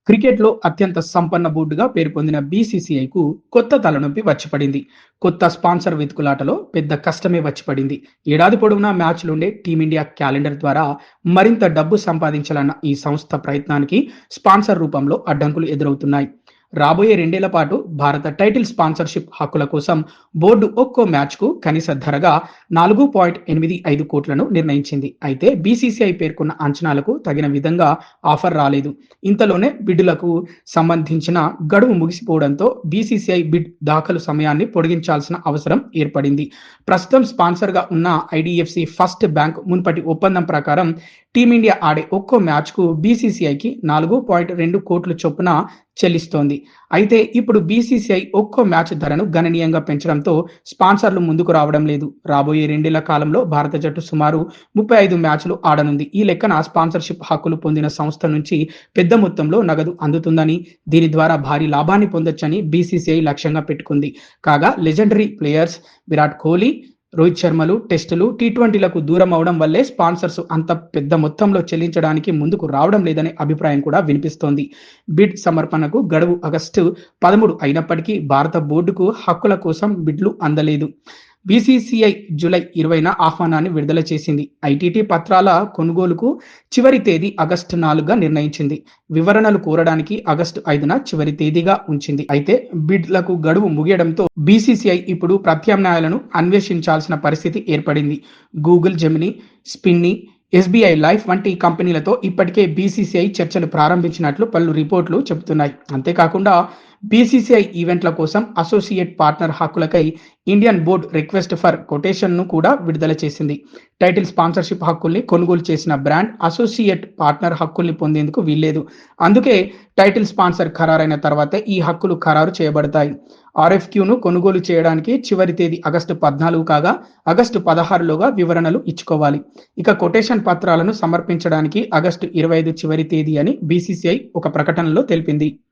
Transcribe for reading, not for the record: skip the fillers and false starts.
క్రికెట్‌లో అత్యంత సంపన్న బోర్డుగా పేరుపొందిన బీసీసీఐకు కొత్త తలనొప్పి వచ్చిపడింది. కొత్త స్పాన్సర్ వెతుకులాటలో పెద్ద కష్టమే వచ్చిపడింది. ఏడాది పొడవునా మ్యాచ్‌లుండే టీమిండియా క్యాలెండర్ ద్వారా మరింత డబ్బు సంపాదించాలన్న ఈ సంస్థ ప్రయత్నానికి స్పాన్సర్ రూపంలో అడ్డంకులు ఎదురవుతున్నాయి. రాబోయే 2 ఏళ్ల పాటు భారత టైటిల్ స్పాన్సర్‌షిప్ హక్కుల కోసం బోర్డు ఒక్కో మ్యాచ్‌కు కనీస ధరగా 4.85 కోట్లను నిర్ణయించింది. అయితే బీసీసీఐ పేర్కొన్న అంచనాలకు తగిన విధంగా ఆఫర్ రాలేదు. ఇంతలోనే బిడ్డులకు సంబంధించిన గడువు ముగిసిపోవడంతో బీసీసీఐ బిడ్ దాఖలు సమయాన్ని పొడిగించాల్సిన అవసరం ఏర్పడింది. ప్రస్తుతం స్పాన్సర్‌గా ఉన్న ఐడీఎఫ్సీ ఫస్ట్ బ్యాంక్ మునుపటి ఒప్పందం ప్రకారం టీమిండియా ఆడే ఒక్కో మ్యాచ్‌కు బీసీసీఐకి 4.2 కోట్ల చొప్పున చెల్లిస్తోంది. అయితే ఇప్పుడు బీసీసీఐ ఒక్కో మ్యాచ్ ధరను గణనీయంగా పెంచడంతో స్పాన్సర్లు ముందుకు రావడం లేదు. రాబోయే 2 ఏళ్ల కాలంలో భారత జట్టు సుమారు 35 మ్యాచ్‌లు ఆడనుంది. ఈ లెక్కన స్పాన్సర్‌షిప్ హక్కులు పొందిన సంస్థ నుంచి పెద్ద మొత్తంలో నగదు అందుతుందని, దీని ద్వారా భారీ లాభాన్ని పొందొచ్చని బీసీసీఐ లక్ష్యంగా పెట్టుకుంది. కాగా లెజెండరీ ప్లేయర్స్ విరాట్ కోహ్లీ, రోహిత్ శర్మలు టెస్టులు, టీ20లకు దూరం అవడం వల్లే స్పాన్సర్స్ అంత పెద్ద మొత్తంలో చెల్లించడానికి ముందుకు రావడం లేదనే అభిప్రాయం కూడా వినిపిస్తోంది. బిడ్ సమర్పణకు గడువు ఆగస్టు 13 అయినప్పటికీ భారత బోర్డుకు హక్కుల కోసం బిడ్లు అందలేదు. బీసీసీఐ జూలై 20న ఆహ్వానాన్ని విడుదల చేసింది. ఐటీటీ పత్రాల కొనుగోలుకు చివరి తేదీ ఆగస్టు 4గా నిర్ణయించింది. వివరణలు కోరడానికి ఆగస్టు 5న చివరి తేదీగా ఉంచింది. అయితే బిడ్లకు గడువు ముగియడంతో బీసీసీఐ ఇప్పుడు ప్రత్యామ్నాయాలను అన్వేషించాల్సిన పరిస్థితి ఏర్పడింది. Google Gemini, spiny, SBI life వంటి కంపెనీలతో ఇప్పటికే బీసీసీఐ చర్చలు ప్రారంభించినట్లు పలు రిపోర్టులు చెబుతున్నాయి. అంతేకాకుండా బీసీసీఐ ఈవెంట్ల కోసం అసోసియేట్ పార్ట్నర్ హక్కులకై ఇండియన్ బోర్డ్ రిక్వెస్ట్ ఫర్ కొటేషన్‌ను కూడా విడుదల చేసింది. టైటిల్ స్పాన్సర్‌షిప్ హక్కుల్ని కొనుగోలు చేసిన బ్రాండ్ అసోసియేట్ పార్ట్నర్ హక్కుల్ని పొందేందుకు వీల్లేదు. అందుకే టైటిల్ స్పాన్సర్ ఖరారైన తర్వాతే ఈ హక్కులు ఖరారు చేయబడతాయి. ఆర్ఎఫ్క్యూను కొనుగోలు చేయడానికి చివరి తేదీ ఆగస్టు 14 కాగా ఆగస్టు 16లోగా వివరణలు ఇచ్చుకోవాలి. ఇక కొటేషన్ పత్రాలను సమర్పించడానికి ఆగస్టు 25 చివరి తేదీ అని బీసీసీఐ ఒక ప్రకటనలో తెలిపింది.